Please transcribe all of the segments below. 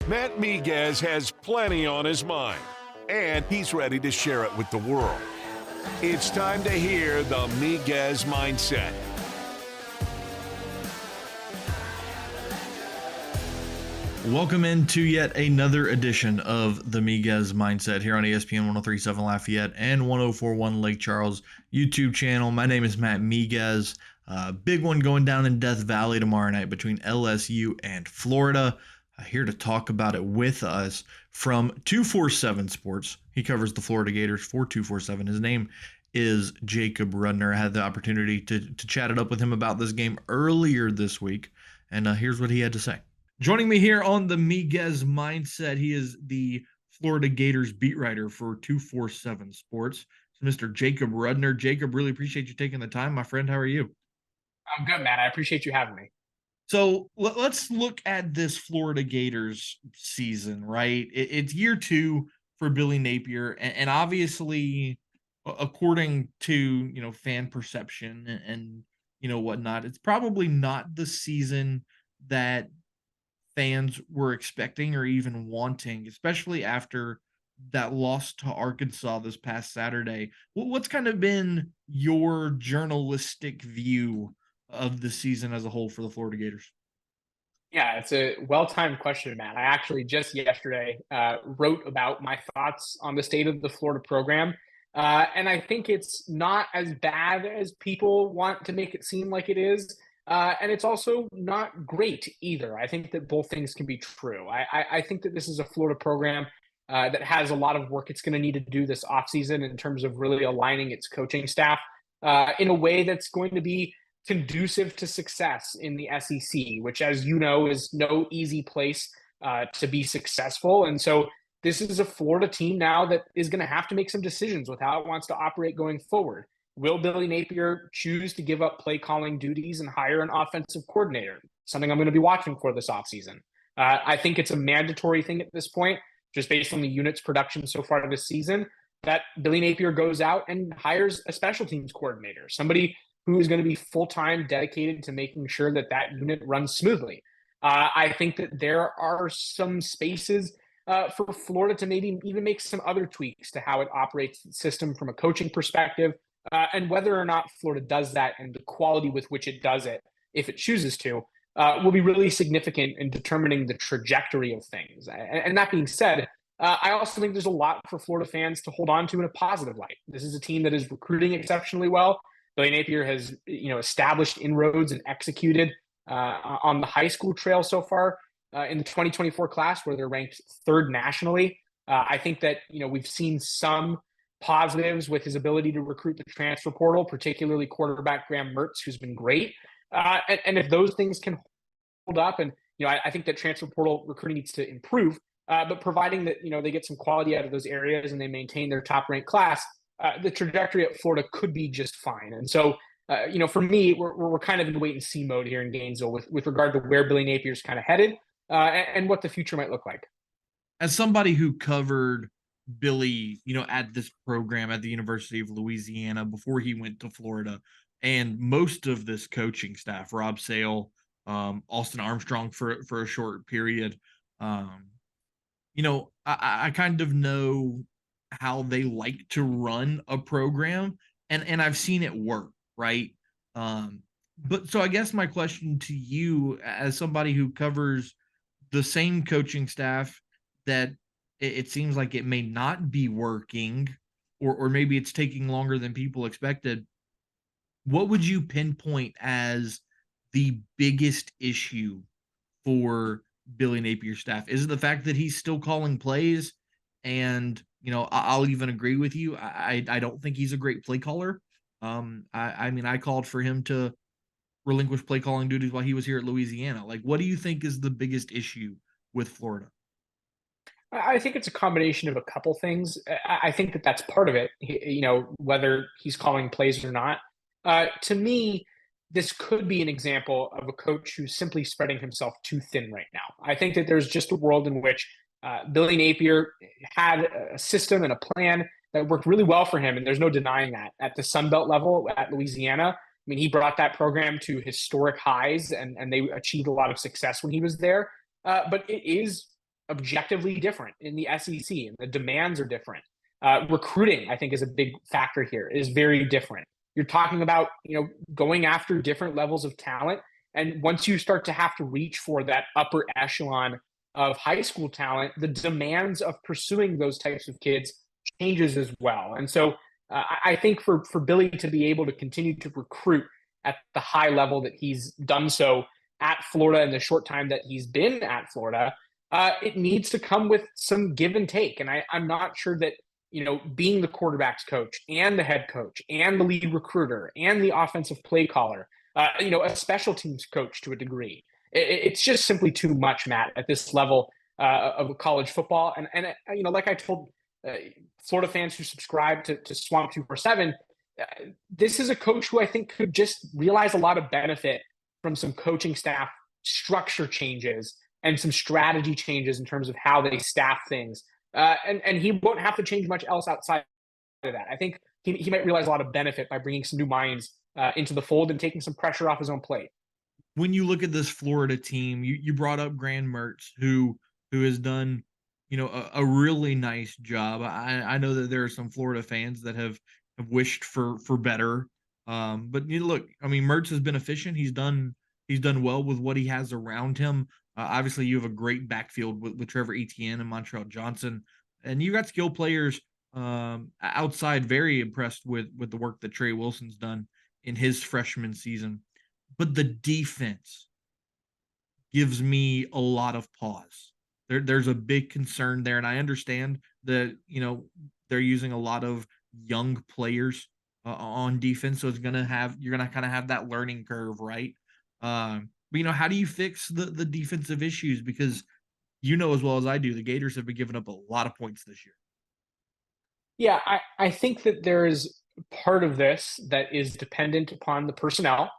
Matt Miguez has plenty on his mind, and he's ready to share it with the world. It's time to hear the Miguez Mindset. Welcome into yet another edition of the Miguez Mindset here on ESPN 103.7 Lafayette and 104.1 Lake Charles YouTube channel. My name is Matt Miguez. Big one going down in Death Valley tomorrow night between LSU and Florida. Here to talk about it with us from 247 Sports. He covers the Florida Gators for 247. His name is Jacob Rudner. I had the opportunity to chat it up with him about this game earlier this week, and here's what he had to say. Joining me here on the Miguez Mindset, he is the Florida Gators beat writer for 247 Sports. It's Mr. Jacob Rudner. Jacob, really appreciate you taking the time, my friend. How are you? I'm good, Matt. I appreciate you having me. So let's look at this Florida Gators season, right? It's year two for Billy Napier, and obviously, according to fan perception and whatnot, it's probably not the season that fans were expecting or even wanting, especially after that loss to Arkansas this past Saturday. What's kind of been your journalistic view of the season as a whole for the Florida Gators? Yeah, it's a well-timed question, Matt. I actually just yesterday wrote about my thoughts on the state of the Florida program. And I think it's not as bad as people want to make it seem like it is. And it's also not great either. I think that both things can be true. I think that this is a Florida program that has a lot of work it's going to need to do this offseason in terms of really aligning its coaching staff in a way that's going to be conducive to success in the SEC, which, as you know, is no easy place to be successful. And so this is a Florida team now that is going to have to make some decisions with how it wants to operate going forward. Will Billy Napier choose to give up play calling duties and hire an offensive coordinator? Something I'm going to be watching for this offseason. I think it's a mandatory thing at this point, just based on the unit's production so far this season, that Billy Napier goes out and hires a special teams coordinator, somebody who is going to be full-time dedicated to making sure that that unit runs smoothly. I think that there are some spaces for Florida to maybe even make some other tweaks to how it operates the system from a coaching perspective. And whether or not Florida does that and the quality with which it does it, if it chooses to, will be really significant in determining the trajectory of things. And that being said, I also think there's a lot for Florida fans to hold on to in a positive light. This is a team that is recruiting exceptionally well. Billy Napier has, established inroads and executed on the high school trail so far in the 2024 class, where they're ranked third nationally. I think that, we've seen some positives with his ability to recruit the transfer portal, particularly quarterback Graham Mertz, who's been great. And if those things can hold up, and I think that transfer portal recruiting needs to improve, but providing that they get some quality out of those areas and they maintain their top ranked class, the trajectory at Florida could be just fine. And so, for me, we're kind of in wait and see mode here in Gainesville with regard to where Billy Napier's kind of headed and what the future might look like. As somebody who covered Billy, at this program at the University of Louisiana before he went to Florida, and most of this coaching staff, Rob Sale, Austin Armstrong for a short period, I kind of know how they like to run a program, and I've seen it work, right? But so I guess my question to you, as somebody who covers the same coaching staff that it seems like it may not be working, or maybe it's taking longer than people expected, what would you pinpoint as the biggest issue for Billy Napier's staff? Is it the fact that he's still calling plays? And, I'll even agree with you. I don't think he's a great play caller. I called for him to relinquish play calling duties while he was here at Louisiana. Like, what do you think is the biggest issue with Florida? I think it's a combination of a couple things. I think that that's part of it, whether he's calling plays or not. To me, this could be an example of a coach who's simply spreading himself too thin right now. I think that there's just a world in which Billy Napier had a system and a plan that worked really well for him, and there's no denying that. At the Sun Belt level at Louisiana, I mean, he brought that program to historic highs, and they achieved a lot of success when he was there. But it is objectively different in the SEC, and the demands are different. Recruiting, I think, is a big factor here. Is very different. You're talking about going after different levels of talent, and once you start to have to reach for that upper echelon of high school talent, the demands of pursuing those types of kids changes as well. And so I think for Billy to be able to continue to recruit at the high level that he's done so at Florida in the short time that he's been at Florida, it needs to come with some give and take. And I'm not sure that, being the quarterback's coach and the head coach and the lead recruiter and the offensive play caller, a special teams coach to a degree, it's just simply too much, Matt, at this level of college football. And like I told Florida fans who subscribe to Swamp 247, this is a coach who I think could just realize a lot of benefit from some coaching staff structure changes and some strategy changes in terms of how they staff things. And he won't have to change much else outside of that. I think he might realize a lot of benefit by bringing some new minds into the fold and taking some pressure off his own plate. When you look at this Florida team, you brought up Graham Mertz, who has done, a really nice job. I know that there are some Florida fans that have wished for better. But look, I mean, Mertz has been efficient. He's done well with what he has around him. Obviously, you have a great backfield with Trevor Etienne and Montreal Johnson, and you got skill players outside. Very impressed with the work that Trey Wilson's done in his freshman season. But the defense gives me a lot of pause. There's a big concern there, and I understand that they're using a lot of young players on defense, so you're gonna kind of have that learning curve, right? But how do you fix the defensive issues? Because as well as I do, the Gators have been giving up a lot of points this year. Yeah, I think that there is part of this that is dependent upon the personnel.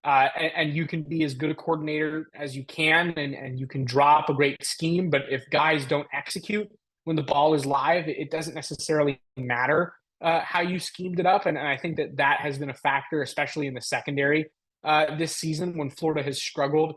And you can be as good a coordinator as you can, and you can draw up a great scheme. But if guys don't execute when the ball is live, it doesn't necessarily matter how you schemed it up. And I think that has been a factor, especially in the secondary this season when Florida has struggled.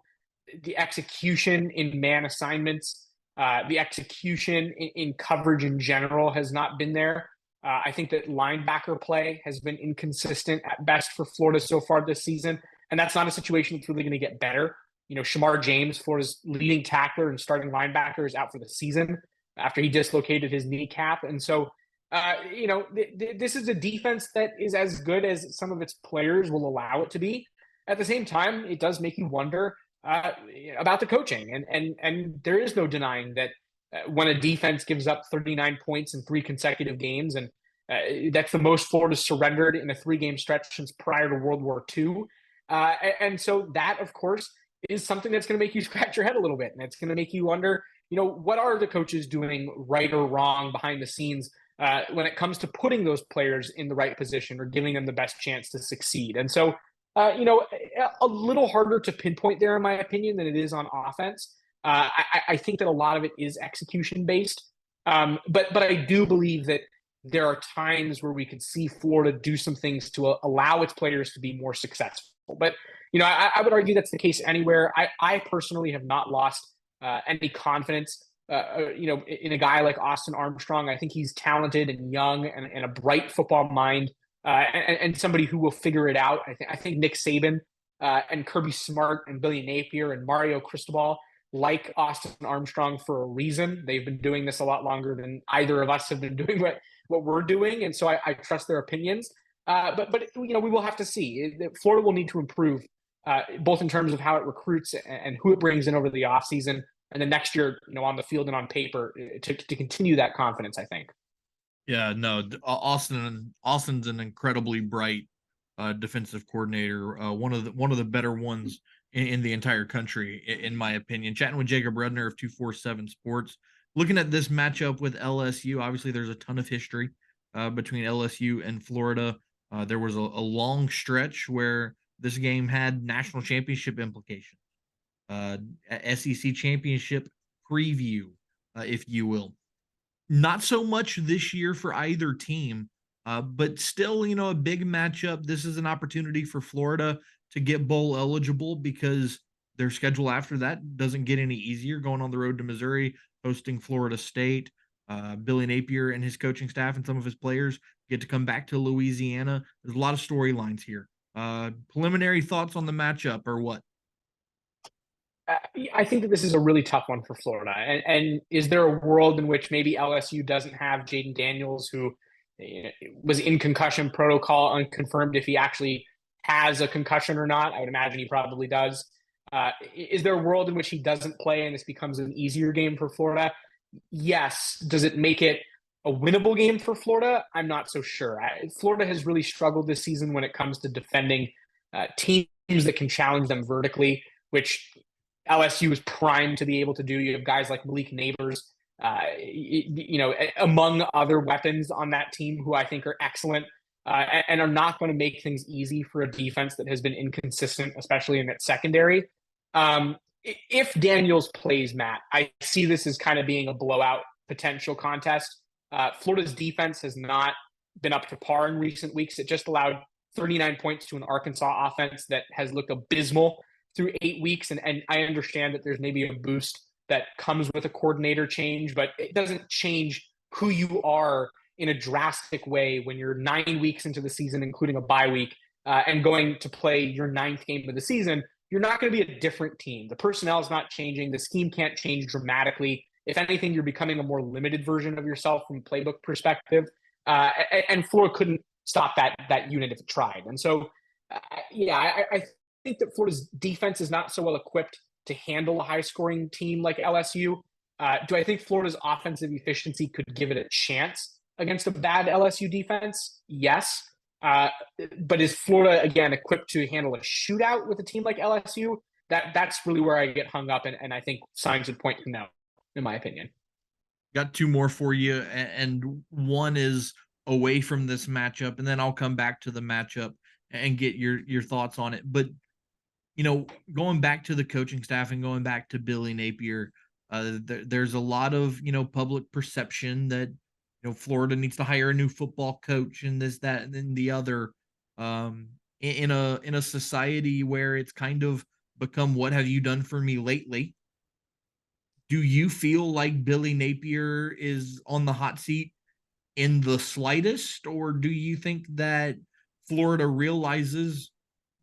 The execution in man assignments, the execution in coverage in general has not been there. I think that linebacker play has been inconsistent at best for Florida so far this season. And that's not a situation that's really going to get better. Shamar James, Florida's leading tackler and starting linebacker, is out for the season after he dislocated his kneecap. And so, this is a defense that is as good as some of its players will allow it to be. At the same time, it does make you wonder about the coaching. And there is no denying that when a defense gives up 39 points in 3 consecutive games, and that's the most Florida surrendered in a 3-game stretch since prior to World War II. And so that, of course, is something that's going to make you scratch your head a little bit. And it's going to make you wonder, what are the coaches doing right or wrong behind the scenes when it comes to putting those players in the right position or giving them the best chance to succeed. And so, a little harder to pinpoint there, in my opinion, than it is on offense. I think that a lot of it is execution based. But I do believe that there are times where we could see Florida do some things to allow its players to be more successful. But, I would argue that's the case anywhere. I personally have not lost any confidence, in a guy like Austin Armstrong. I think he's talented and young and a bright football mind and somebody who will figure it out. I think Nick Saban and Kirby Smart and Billy Napier and Mario Cristobal like Austin Armstrong for a reason. They've been doing this a lot longer than either of us have been doing what we're doing. And so I trust their opinions. But we will have to see. Florida will need to improve, both in terms of how it recruits and who it brings in over the offseason, and then next year, on the field and on paper to continue that confidence, I think. Yeah, no, Austin's an incredibly bright defensive coordinator, one of the better ones in the entire country, in my opinion. Chatting with Jacob Rudner of 247 Sports. Looking at this matchup with LSU, obviously there's a ton of history between LSU and Florida. There was a long stretch where this game had national championship implications, SEC championship preview, if you will. Not so much this year for either team, but still, a big matchup. This is an opportunity for Florida to get bowl eligible because their schedule after that doesn't get any easier, going on the road to Missouri, hosting Florida State. Billy Napier and his coaching staff and some of his players get to come back to Louisiana. There's a lot of storylines here. Preliminary thoughts on the matchup or what? I think that this is a really tough one for Florida. And is there a world in which maybe LSU doesn't have Jaden Daniels, who was in concussion protocol, unconfirmed if he actually has a concussion or not? I would imagine he probably does. Is there a world in which he doesn't play and this becomes an easier game for Florida? Yes. Does it make it a winnable game for Florida? I'm not so sure. Florida has really struggled this season when it comes to defending teams that can challenge them vertically, which LSU is primed to be able to do. You have guys like Malik Neighbors, among other weapons on that team who I think are excellent and are not going to make things easy for a defense that has been inconsistent, especially in its secondary. If Daniels plays, Matt, I see this as kind of being a blowout potential contest. Florida's defense has not been up to par in recent weeks. It just allowed 39 points to an Arkansas offense that has looked abysmal through 8 weeks. And I understand that there's maybe a boost that comes with a coordinator change, but it doesn't change who you are in a drastic way when you're 9 weeks into the season, including a bye week, and going to play your 9th game of the season. You're not going to be a different team. The personnel is not changing. The scheme can't change dramatically. If anything, you're becoming a more limited version of yourself from a playbook perspective. And Florida couldn't stop that unit if it tried. And so, I think that Florida's defense is not so well equipped to handle a high-scoring team like LSU. Do I think Florida's offensive efficiency could give it a chance against a bad LSU defense? Yes. But is Florida, again, equipped to handle a shootout with a team like LSU? That's really where I get hung up, and I think signs would point to no, in my opinion. Got two more for you, and one is away from this matchup, and then I'll come back to the matchup and get your thoughts on it. But going back to the coaching staff and going back to Billy Napier, there's a lot of public perception that Florida needs to hire a new football coach and this, that, and then the other. In a society where it's kind of become, what have you done for me lately? Do you feel like Billy Napier is on the hot seat in the slightest, or do you think that Florida realizes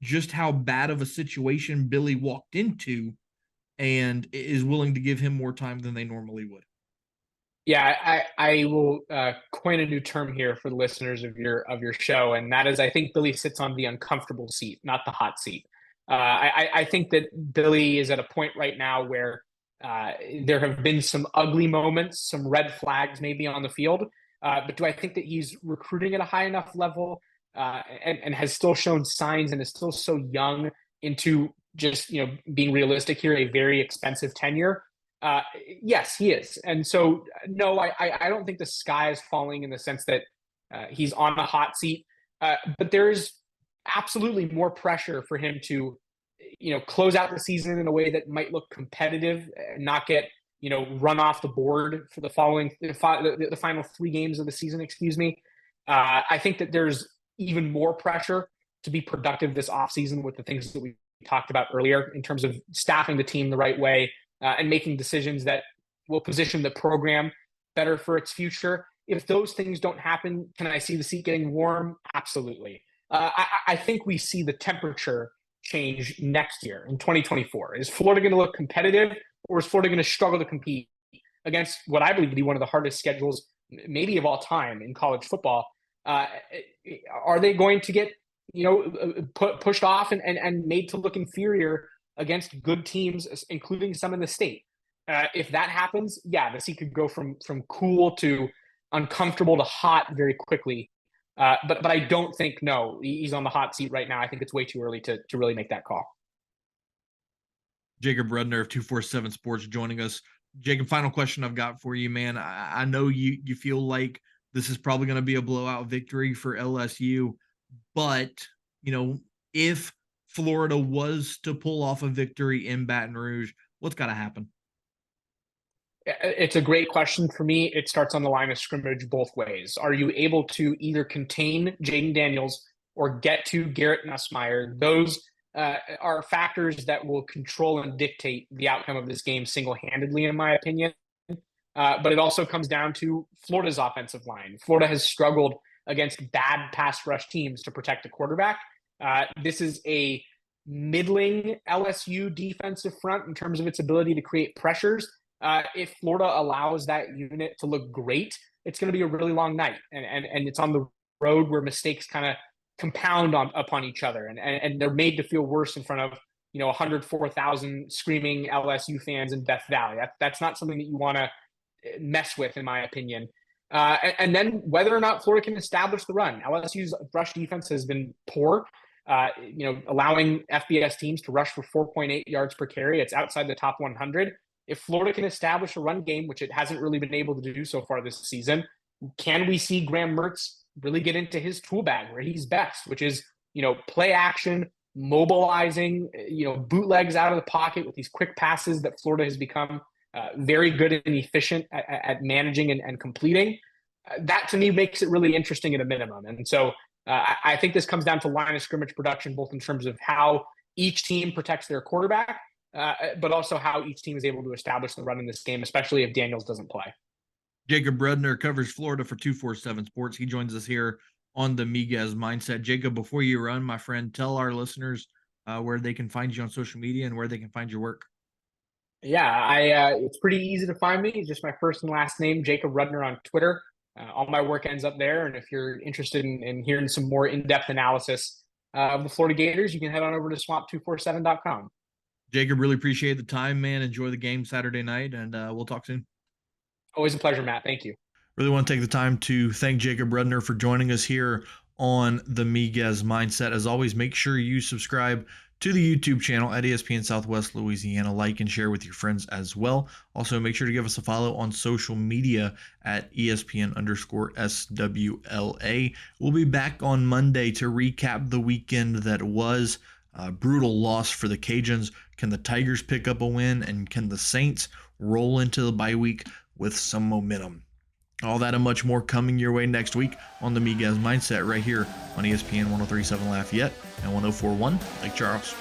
just how bad of a situation Billy walked into and is willing to give him more time than they normally would? Yeah, I will coin a new term here for the listeners of your show, and that is, I think Billy sits on the uncomfortable seat, not the hot seat. I think that Billy is at a point right now where there have been some ugly moments, some red flags maybe on the field, but do I think that he's recruiting at a high enough level and has still shown signs and is still so young into just being realistic here, a very expensive tenure? Yes, he is. And so, no, I don't think the sky is falling in the sense that he's on a hot seat. But there's absolutely more pressure for him to, close out the season in a way that might look competitive and not get, run off the board for the final 3 games of the season, excuse me. I think that there's even more pressure to be productive this offseason with the things that we talked about earlier in terms of staffing the team the right way, and making decisions that will position the program better for its future. If those things don't happen, can I see the seat getting warm? Absolutely. I think we see the temperature change next year in 2024. Is Florida going to look competitive, or is Florida going to struggle to compete against what I believe to be one of the hardest schedules maybe of all time in college football? Are they going to get pushed off and made to look inferior against good teams, including some in the state? If that happens, the seat could go from cool to uncomfortable to hot very quickly. But I don't think, no, he's on the hot seat right now. I think it's way too early to really make that call. Jacob Rudner of 247 Sports joining us. Jacob, final question I've got for you, man. I know you feel like this is probably going to be a blowout victory for LSU, but if Florida was to pull off a victory in Baton Rouge, what's got to happen? It's a great question. For me, it starts on the line of scrimmage both ways. Are you able to either contain Jaden Daniels or get to Garrett Nussmeier? Those are factors that will control and dictate the outcome of this game single-handedly, in my opinion. But it also comes down to Florida's offensive line. Florida has struggled against bad pass rush teams to protect the quarterback. This is a middling LSU defensive front in terms of its ability to create pressures. If Florida allows that unit to look great, it's going to be a really long night. And it's on the road where mistakes kind of compound upon each other. And they're made to feel worse in front of 104,000 screaming LSU fans in Death Valley. That's not something that you want to mess with, in my opinion. And then whether or not Florida can establish the run. LSU's rush defense has been poor. Allowing FBS teams to rush for 4.8 yards per carry. It's outside the top 100. If Florida can establish a run game, which it hasn't really been able to do so far this season, can we see Graham Mertz really get into his tool bag where he's best, which is, play action, mobilizing, bootlegs out of the pocket with these quick passes that Florida has become very good and efficient at managing and completing. That to me makes it really interesting at a minimum. And so I think this comes down to line of scrimmage production, both in terms of how each team protects their quarterback, but also how each team is able to establish the run in this game, especially if Daniels doesn't play. Jacob Rudner covers Florida for 247 Sports. He joins us here on the Miguez Mindset. Jacob, before you run, my friend, tell our listeners where they can find you on social media and where they can find your work. Yeah, it's pretty easy to find me. It's just my first and last name, Jacob Rudner on Twitter. All my work ends up there. And if you're interested in hearing some more in-depth analysis of the Florida Gators, you can head on over to swamp247.com. Jacob, really appreciate the time, man. Enjoy the game Saturday night, and we'll talk soon. Always a pleasure, Matt. Thank you. Really want to take the time to thank Jacob Rudner for joining us here on the Miguez Mindset. As always, make sure you subscribe to the YouTube channel at ESPN Southwest Louisiana. Like and share with your friends as well. Also, make sure to give us a follow on social media at ESPN_SWLA. We'll be back on Monday to recap the weekend that was. Brutal loss for the Cajuns. Can the Tigers pick up a win? And can the Saints roll into the bye week with some momentum? All that and much more coming your way next week on the Miguez Mindset right here on ESPN 103.7 Lafayette and 104.1 Lake Charles.